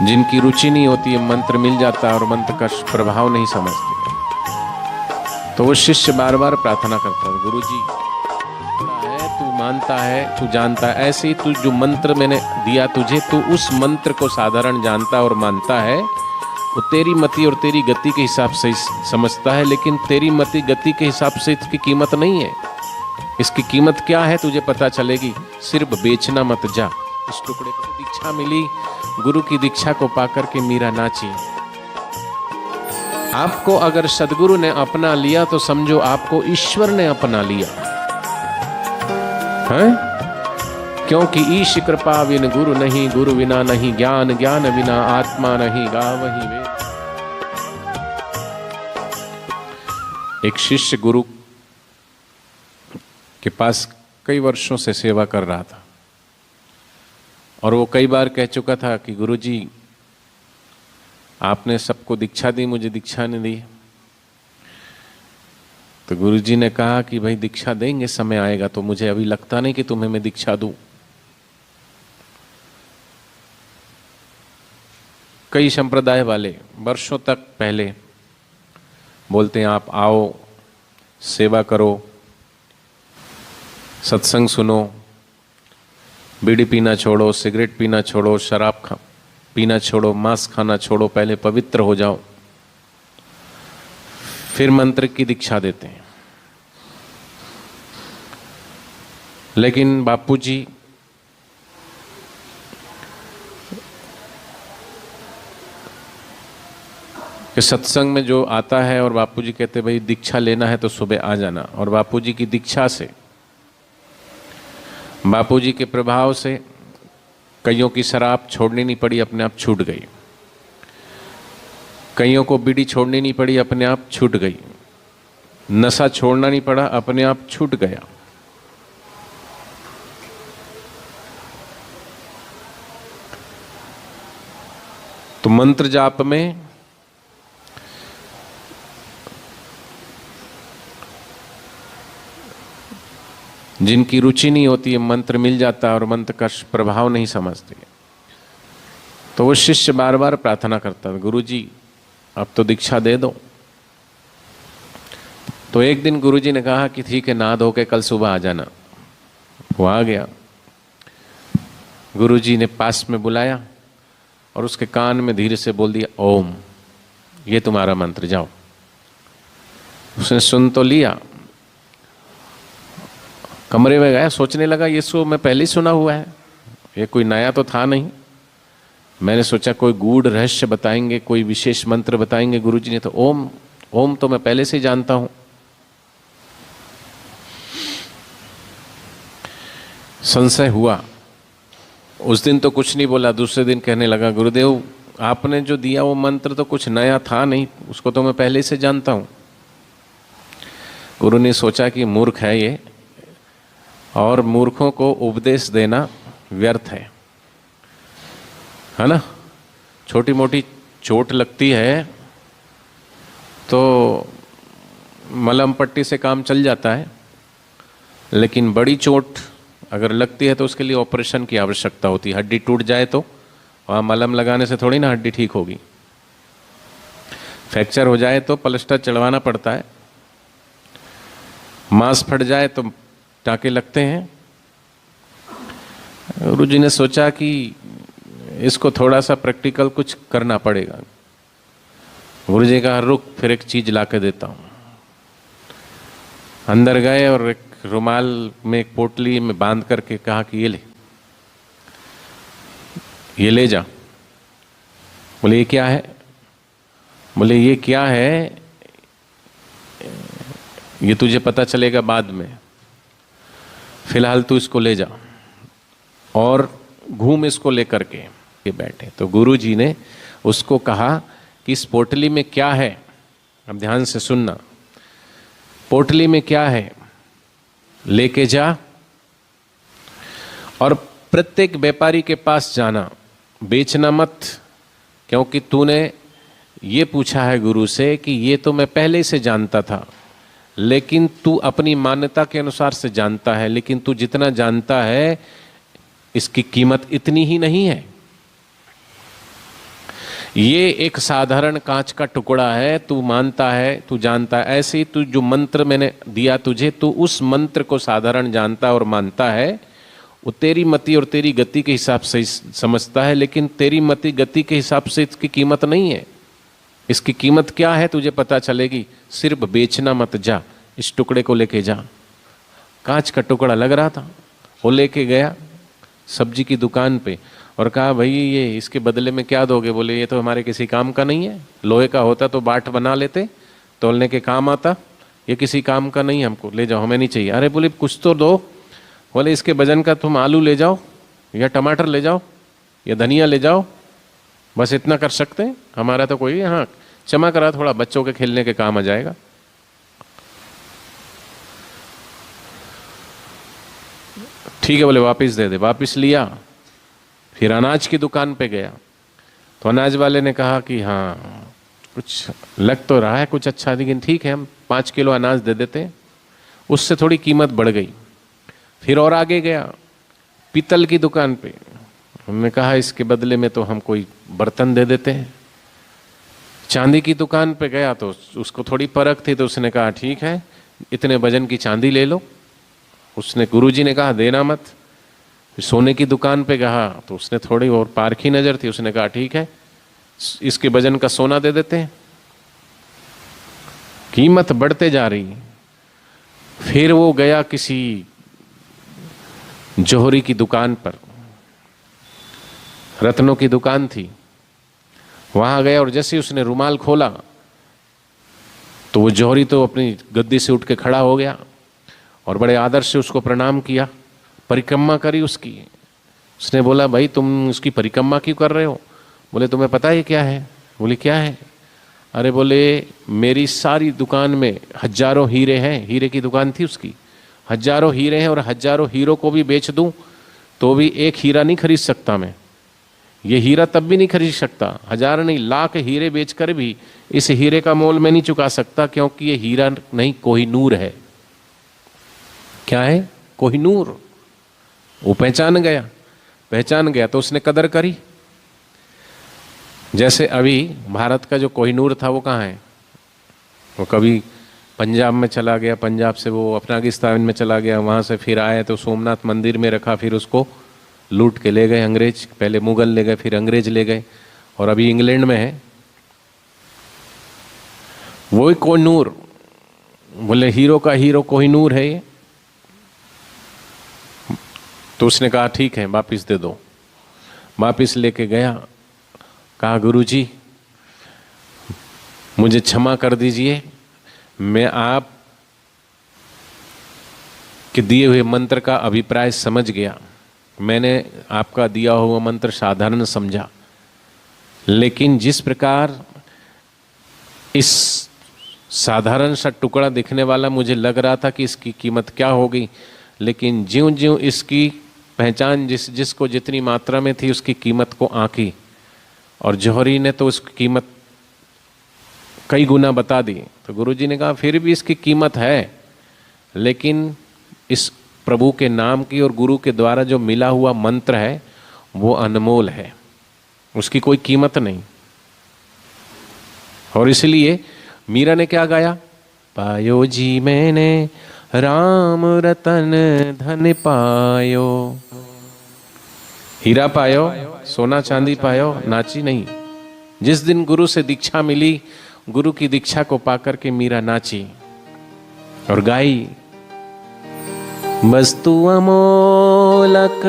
जिनकी रुचि नहीं होती है, मंत्र मिल जाता है और मंत्र का प्रभाव नहीं समझते, तो वो शिष्य बार बार प्रार्थना करता है, गुरु जी है, तू मानता है, तू जानता है, ऐसे ही तू जो मंत्र मैंने दिया तुझे, तू उस मंत्र को साधारण जानता और मानता है, वो तेरी मति और तेरी गति के हिसाब से समझता है, लेकिन तेरी मति गति के हिसाब से इसकी कीमत नहीं है। इसकी कीमत क्या है तुझे पता चलेगी, सिर्फ बेचना मत जा। इस टुकड़े को दीक्षा मिली, गुरु की दीक्षा को पाकर के मीरा नाची। आपको अगर सदगुरु ने अपना लिया तो समझो आपको ईश्वर ने अपना लिया है, क्योंकि ईश कृपा बिन गुरु नहीं, गुरु बिना नहीं ज्ञान, ज्ञान बिना आत्मा नहीं, गावहि वेद। एक शिष्य गुरु के पास कई वर्षों से सेवा कर रहा था और वो कई बार कह चुका था कि गुरुजी आपने सबको दीक्षा दी, मुझे दीक्षा नहीं दी। तो गुरुजी ने कहा कि भाई दीक्षा देंगे, समय आएगा, तो मुझे अभी लगता नहीं कि तुम्हें मैं दीक्षा दूं। कई संप्रदाय वाले वर्षों तक पहले बोलते हैं आप आओ, सेवा करो, सत्संग सुनो, बीड़ी पीना छोड़ो, सिगरेट पीना छोड़ो, शराब पीना छोड़ो, मांस खाना छोड़ो, पहले पवित्र हो जाओ, फिर मंत्र की दीक्षा देते हैं। लेकिन बापूजी के सत्संग में जो आता है और बापूजी कहते भाई दीक्षा लेना है तो सुबह आ जाना, और बापूजी की दीक्षा से, बापूजी के प्रभाव से कईयों की शराब छोड़नी नहीं पड़ी, अपने आप छूट गई। कईयों को बीड़ी छोड़नी नहीं पड़ी, अपने आप छूट गई। नशा छोड़ना नहीं पड़ा, अपने आप छूट गया। तो मंत्र जाप में जिनकी रुचि नहीं होती है, मंत्र मिल जाता है और मंत्र का प्रभाव नहीं समझते, तो वो शिष्य बार बार प्रार्थना करता है, गुरु जी अब तो दीक्षा दे दो। तो एक दिन गुरु जी ने कहा कि ठीक है, नहा धो के कल सुबह आ जाना। वो आ गया, गुरु जी ने पास में बुलाया और उसके कान में धीरे से बोल दिया, ओम, ये तुम्हारा मंत्र, जाओ। उसने सुन तो लिया, कमरे में गया, सोचने लगा ये सो मैं पहले ही सुना हुआ है, ये कोई नया तो था नहीं। मैंने सोचा कोई गूढ़ रहस्य बताएंगे, कोई विशेष मंत्र बताएंगे गुरुजी ने, तो ओम, ओम तो मैं पहले से ही जानता हूं। संशय हुआ। उस दिन तो कुछ नहीं बोला, दूसरे दिन कहने लगा गुरुदेव आपने जो दिया वो मंत्र तो कुछ नया था नहीं, उसको तो मैं पहले से जानता हूं। गुरु ने सोचा कि मूर्ख है ये, और मूर्खों को उपदेश देना व्यर्थ है ना। छोटी मोटी चोट लगती है तो मलहम पट्टी से काम चल जाता है, लेकिन बड़ी चोट अगर लगती है तो उसके लिए ऑपरेशन की आवश्यकता होती है। हड्डी टूट जाए तो वहाँ मलहम लगाने से थोड़ी ना हड्डी ठीक होगी। फ्रैक्चर हो जाए तो प्लास्टर चढ़वाना पड़ता है, मांस फट जाए तो टाँके लगते हैं। गुरु जी ने सोचा कि इसको थोड़ा सा प्रैक्टिकल कुछ करना पड़ेगा। गुरु जी कहा रुक, फिर एक चीज ला के देता हूँ। अंदर गए और एक रुमाल में एक पोटली में बांध करके कहा कि ये ले जा। बोले ये क्या है? बोले ये क्या है ये तुझे पता चलेगा बाद में, फिलहाल तू इसको ले जा और घूम इसको लेकर के बैठे। तो गुरु जी ने उसको कहा कि इस पोटली में क्या है, अब ध्यान से सुनना, पोटली में क्या है लेके जा और प्रत्येक व्यापारी के पास जाना, बेचना मत, क्योंकि तूने ये पूछा है गुरु से कि ये तो मैं पहले से जानता था, लेकिन तू अपनी मान्यता के अनुसार से जानता है, लेकिन तू जितना जानता है इसकी कीमत इतनी ही नहीं है। ये एक साधारण कांच का टुकड़ा है, तू मानता है, तू जानता है। ऐसे ही तू जो मंत्र मैंने दिया तुझे, तू उस मंत्र को साधारण जानता और मानता है, वो तेरी मति और तेरी गति के हिसाब से समझता है, लेकिन तेरी मति गति के हिसाब से इसकी कीमत नहीं है। इसकी कीमत क्या है तुझे पता चलेगी। सिर्फ बेचना मत जा, इस टुकड़े को लेके जा। कांच का टुकड़ा लग रहा था, वो लेके गया सब्जी की दुकान पे और कहा भाई ये इसके बदले में क्या दोगे? बोले ये तो हमारे किसी काम का नहीं है, लोहे का होता तो बाट बना लेते, तोलने के काम आता, ये किसी काम का नहीं है, हमको ले जाओ, हमें नहीं चाहिए। अरे बोले कुछ तो दो। बोले इसके वजन का तुम आलू ले जाओ या टमाटर ले जाओ या धनिया ले जाओ, बस इतना कर सकते हैं, हमारा तो कोई, हाँ क्षमा करा, थोड़ा बच्चों के खेलने के काम आ जाएगा। ठीक है, बोले वापस दे दे। वापस लिया, फिर अनाज की दुकान पे गया तो अनाज वाले ने कहा कि हाँ कुछ लग तो रहा है कुछ अच्छा, लेकिन ठीक है हम 5 किलो अनाज दे देते हैं। उससे थोड़ी कीमत बढ़ गई। फिर और आगे गया पीतल की दुकान पे, उन्होंने कहा इसके बदले में तो हम कोई बर्तन दे देते हैं। चांदी की दुकान पे गया तो उसको थोड़ी परख थी, तो उसने कहा ठीक है इतने वजन की चांदी ले लो। उसने, गुरुजी ने कहा देना मत। फिर सोने की दुकान पे गया तो उसने थोड़ी और पारखी नजर थी, उसने कहा ठीक है इसके वजन का सोना दे देते हैं। कीमत बढ़ते जा रही। फिर वो गया किसी जौहरी की दुकान पर, रत्नों की दुकान थी, वहां गया और जैसे उसने रुमाल खोला तो वो जौहरी तो अपनी गद्दी से उठ के खड़ा हो गया और बड़े आदर से उसको प्रणाम किया, परिक्रमा करी उसकी। उसने बोला भाई तुम उसकी परिक्रमा क्यों कर रहे हो? बोले तुम्हें पता है क्या है? बोले क्या है? अरे बोले मेरी सारी दुकान में हजारों हीरे हैं, हीरे की दुकान थी उसकी, हजारों हीरे हैं और हजारों हीरों को भी बेच दूं तो भी एक हीरा नहीं खरीद सकता मैं। ये हीरा तब भी नहीं खरीद सकता, हजार नहीं लाख हीरे बेचकर भी इस हीरे का मोल मैं नहीं चुका सकता, क्योंकि ये हीरा नहीं कोहिनूर है। क्या है? कोहिनूर। वो पहचान गया तो उसने कदर करी। जैसे अभी भारत का जो कोहिनूर था वो कहाँ है? वो कभी पंजाब में चला गया, पंजाब से वो अफगानिस्तान में चला गया, वहाँ से फिर आए तो सोमनाथ मंदिर में रखा, फिर उसको लूट के ले गए अंग्रेज। पहले मुगल ले गए, फिर अंग्रेज ले गए, और अभी इंग्लैंड में है वही कोहिनूर। बोले हीरो का हीरो कोहिनूर है ये। तो उसने कहा ठीक है वापिस दे दो। वापिस लेके गया, कहा गुरुजी मुझे क्षमा कर दीजिए, मैं आप के दिए हुए मंत्र का अभिप्राय समझ गया, मैंने आपका दिया हुआ मंत्र साधारण समझा, लेकिन जिस प्रकार इस साधारण सा टुकड़ा दिखने वाला मुझे लग रहा था कि इसकी कीमत क्या होगी, लेकिन ज्यों ज्यों इसकी पहचान जिसको जितनी मात्रा में थी उसकी कीमत को आंकी, और जौहरी ने तो उसकी कीमत कई गुना बता दी। तो गुरुजी ने कहा फिर भी इसकी कीमत है, लेकिन इस प्रभु के नाम की और गुरु के द्वारा जो मिला हुआ मंत्र है वो अनमोल है, उसकी कोई कीमत नहीं। और इसलिए मीरा ने क्या गाया? पायो जी मैंने राम रतन धन पायो। हीरा पायो, सोना चांदी पायो, नाची नहीं। जिस दिन गुरु से दीक्षा मिली, गुरु की दीक्षा को पाकर के मीरा नाची और गाई, वस्तु अमोलक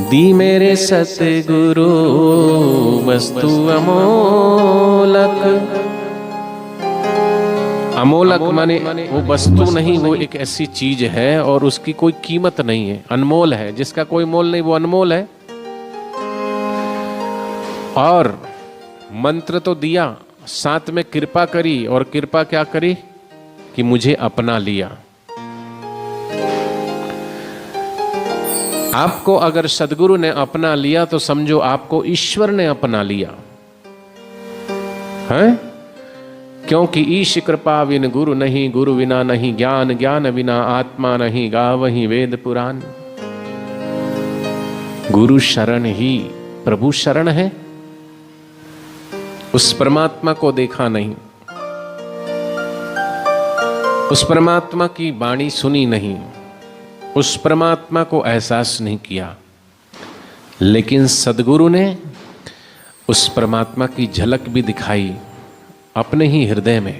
दी मेरे सतगुरु, वस्तु अमोलक। अमोलक माने वो वस्तु नहीं, वो एक ऐसी चीज है और उसकी कोई कीमत नहीं है, अनमोल है, जिसका कोई मोल नहीं वो अनमोल है। और मंत्र तो दिया, साथ में कृपा करी, और कृपा क्या करी कि मुझे अपना लिया। आपको अगर सदगुरु ने अपना लिया तो समझो आपको ईश्वर ने अपना लिया है, क्योंकि ईश कृपा बिन गुरु नहीं, गुरु बिना नहीं ज्ञान, ज्ञान बिना आत्मा नहीं, गावहि वेद पुराण। गुरु शरण ही प्रभु शरण है। उस परमात्मा को देखा नहीं, उस परमात्मा की वाणी सुनी नहीं, उस परमात्मा को एहसास नहीं किया। लेकिन सदगुरु ने उस परमात्मा की झलक भी दिखाई अपने ही हृदय में।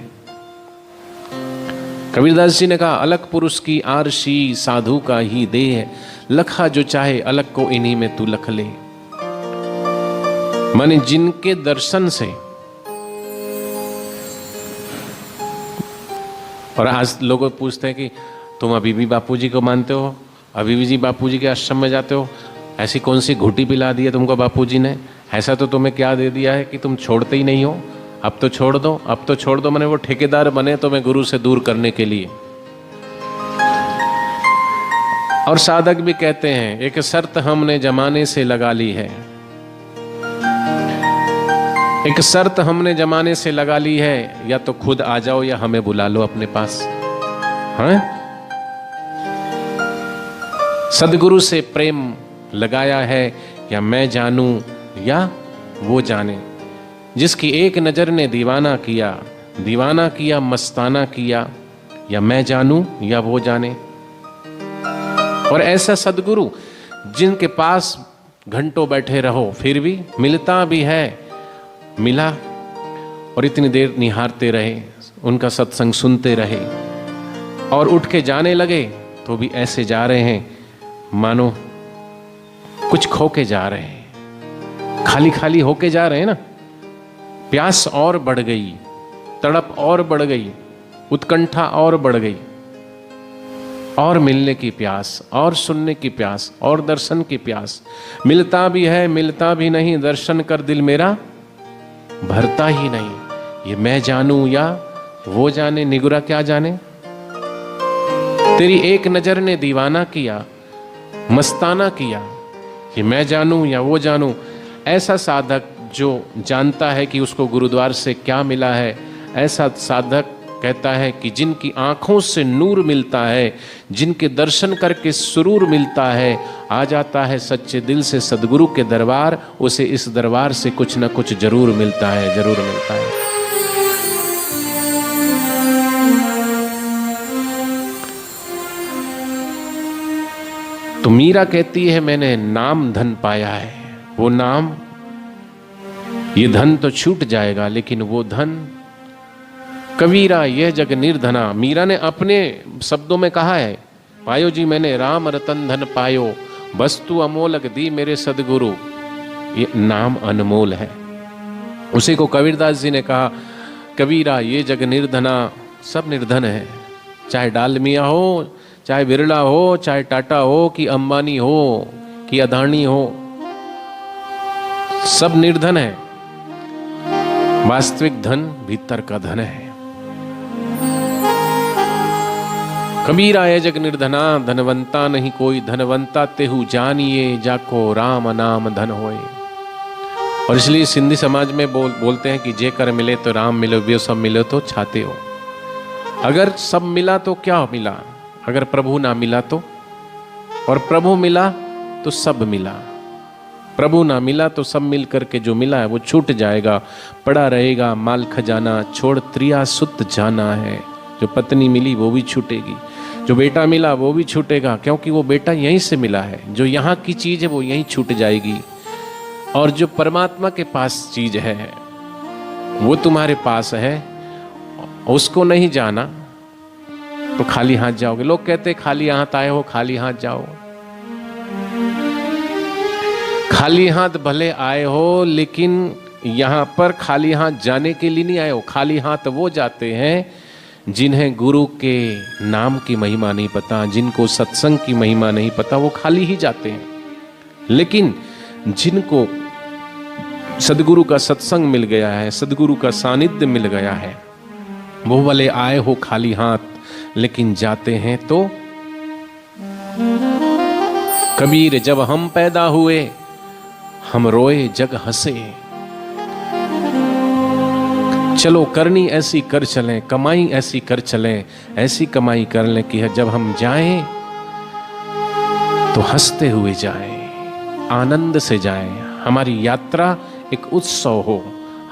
कबीरदास जी ने कहा, अलग पुरुष की आरशी साधु का ही देह, लखा जो चाहे अलग को इन्हीं में तू लख ले। माने जिनके दर्शन से, और आज लोग पूछते हैं कि तुम अभी भी बापूजी को मानते हो, अभी भी जी बापूजी के आश्रम में जाते हो, ऐसी कौन सी घुटी पिला दी है तुमको बापूजी ने, ऐसा तो तुम्हें क्या दे दिया है कि तुम छोड़ते ही नहीं हो, अब तो छोड़ दो, अब तो छोड़ दो। मैंने वो ठेकेदार बने तुम्हें गुरु से दूर करने के लिए। और साधक भी कहते हैं, एक शर्त हमने जमाने से लगा ली है, एक शर्त हमने जमाने से लगा ली है, या तो खुद आ जाओ या हमें बुला लो अपने पास। हाँ? सदगुरु से प्रेम लगाया है, या मैं जानूं या वो जाने। जिसकी एक नजर ने दीवाना किया मस्ताना किया, या मैं जानूं या वो जाने। और ऐसा सदगुरु जिनके पास घंटों बैठे रहो फिर भी मिलता भी है, मिला और इतनी देर निहारते रहे, उनका सत्संग सुनते रहे, और उठ के जाने लगे तो भी ऐसे जा रहे हैं मानो कुछ खो के जा रहे हैं, खाली खाली होके जा रहे हैं ना। प्यास और बढ़ गई, तड़प और बढ़ गई, उत्कंठा और बढ़ गई, और मिलने की प्यास, और सुनने की प्यास, और दर्शन की प्यास। मिलता भी है मिलता भी नहीं, दर्शन कर दिल मेरा भरता ही नहीं। ये मैं जानूं या वो जाने, निगुरा क्या जाने। तेरी एक नजर ने दीवाना किया मस्ताना किया, ये मैं जानूं या वो जानूं। ऐसा साधक जो जानता है कि उसको गुरुद्वार से क्या मिला है, ऐसा साधक कहता है कि जिनकी आंखों से नूर मिलता है, जिनके दर्शन करके सुरूर मिलता है, आ जाता है सच्चे दिल से सदगुरु के दरबार, उसे इस दरबार से कुछ न कुछ जरूर मिलता है, जरूर मिलता है। तो मीरा कहती है, मैंने नाम धन पाया है। वो नाम, ये धन तो छूट जाएगा, लेकिन वो धन, कबीरा यह जग निर्धना। मीरा ने अपने शब्दों में कहा है, पायो जी मैंने राम रतन धन पायो, वस्तु अमोलक दी मेरे सदगुरु। ये नाम अनमोल है। उसी को कबीरदास जी ने कहा, कबीरा ये जग निर्धना, सब निर्धन है, चाहे डालमिया हो, चाहे बिरला हो, चाहे टाटा हो, कि अंबानी हो, कि अदानी हो, सब निर्धन है। वास्तविक धन भीतर का धन है। कबीरा ये जग निर्धना, धनवंता नहीं कोई, धनवंता तेहु जानिए, जाको राम नाम धन होए। और इसलिए सिंधी समाज में बोलते हैं कि जे कर मिले तो राम मिलो, वे सब मिले तो छाते हो। अगर सब मिला तो क्या मिला, अगर प्रभु ना मिला तो, और प्रभु मिला तो सब मिला। प्रभु ना मिला तो सब मिल करके जो मिला है वो छूट जाएगा, पड़ा रहेगा माल खजाना, छोड़ त्रिया सुत जाना है। जो पत्नी मिली वो भी छूटेगी, जो बेटा मिला वो भी छूटेगा, क्योंकि वो बेटा यहीं से मिला है। जो यहाँ की चीज है वो यहीं छूट जाएगी, और जो परमात्मा के पास चीज है वो तुम्हारे पास है, उसको नहीं जाना तो खाली हाथ जाओगे। लोग कहते खाली हाथ आए हो, खाली हाथ जाओ। खाली हाथ भले आए हो, लेकिन यहां पर खाली हाथ जाने के लिए नहीं आए हो। खाली हाथ वो जाते हैं जिन्हें गुरु के नाम की महिमा नहीं पता, जिनको सत्संग की महिमा नहीं पता, वो खाली ही जाते हैं। लेकिन जिनको सदगुरु का सत्संग मिल गया है, सदगुरु का सानिध्य मिल गया है, वो भले आए हो खाली हाथ, लेकिन जाते हैं तो। कबीर जब हम पैदा हुए, हम रोए जग हंसे। चलो करनी ऐसी कर चलें, कमाई ऐसी कर चलें, ऐसी कमाई कर लें कि जब हम जाएं तो हंसते हुए जाएं, आनंद से जाएं। हमारी यात्रा एक उत्सव हो,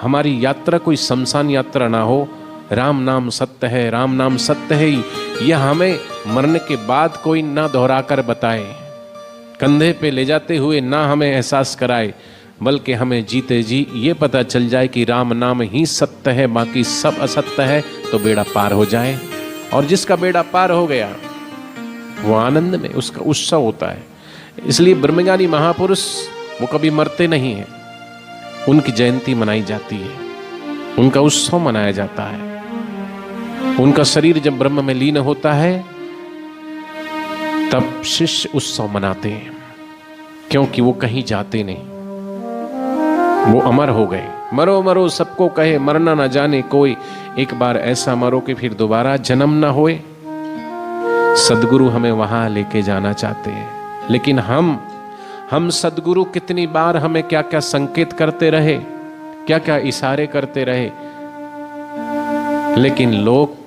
हमारी यात्रा कोई शमशान यात्रा ना हो। राम नाम सत्य है, राम नाम सत्य है, यह हमें मरने के बाद कोई ना दोहरा कर बताए, कंधे पे ले जाते हुए ना हमें एहसास कराए, बल्कि हमें जीते जी ये पता चल जाए कि राम नाम ही सत्य है, बाकी सब असत्य है, तो बेड़ा पार हो जाए। और जिसका बेड़ा पार हो गया वो आनंद में उसका उत्सव होता है। इसलिए ब्रह्मज्ञानी महापुरुष वो कभी मरते नहीं हैं, उनकी जयंती मनाई जाती है, उनका उत्सव मनाया जाता है। उनका शरीर जब ब्रह्म में लीन होता है तब शिष्य उत्सव मनाते हैं, क्योंकि वो कहीं जाते नहीं, वो अमर हो गए। मरो मरो सबको कहे, मरना ना जाने कोई, एक बार ऐसा मरो कि फिर दोबारा जन्म ना होए। सदगुरु हमें वहां लेके जाना चाहते हैं, लेकिन हम सदगुरु कितनी बार हमें क्या क्या संकेत करते रहे, क्या क्या इशारे करते रहे, लेकिन लोग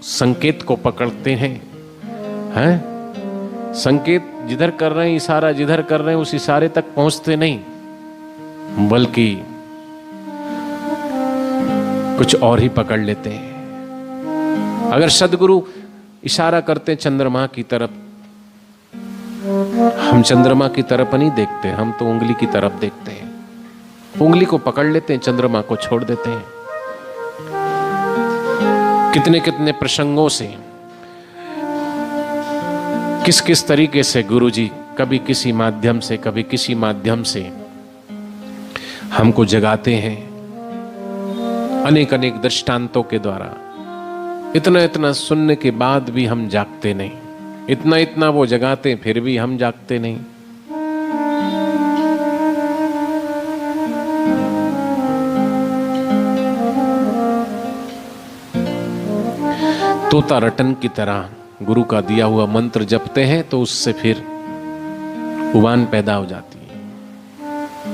संकेत को पकड़ते हैं, संकेत जिधर कर रहे हैं, इशारा जिधर कर रहे हैं, उस इशारे तक पहुंचते नहीं, बल्कि कुछ और ही पकड़ लेते हैं। अगर सदगुरु इशारा करते चंद्रमा की तरफ, हम चंद्रमा की तरफ नहीं देखते, हम तो उंगली की तरफ देखते हैं, उंगली को पकड़ लेते हैं, चंद्रमा को छोड़ देते हैं। कितने कितने प्रसंगों से, किस किस तरीके से गुरुजी कभी किसी माध्यम से, कभी किसी माध्यम से हमको जगाते हैं, अनेक अनेक दृष्टांतों के द्वारा। इतना इतना सुनने के बाद भी हम जागते नहीं, इतना इतना वो जगाते फिर भी हम जागते नहीं। तोता रटन की तरह गुरु का दिया हुआ मंत्र जपते हैं तो उससे फिर उबान पैदा हो जाती है।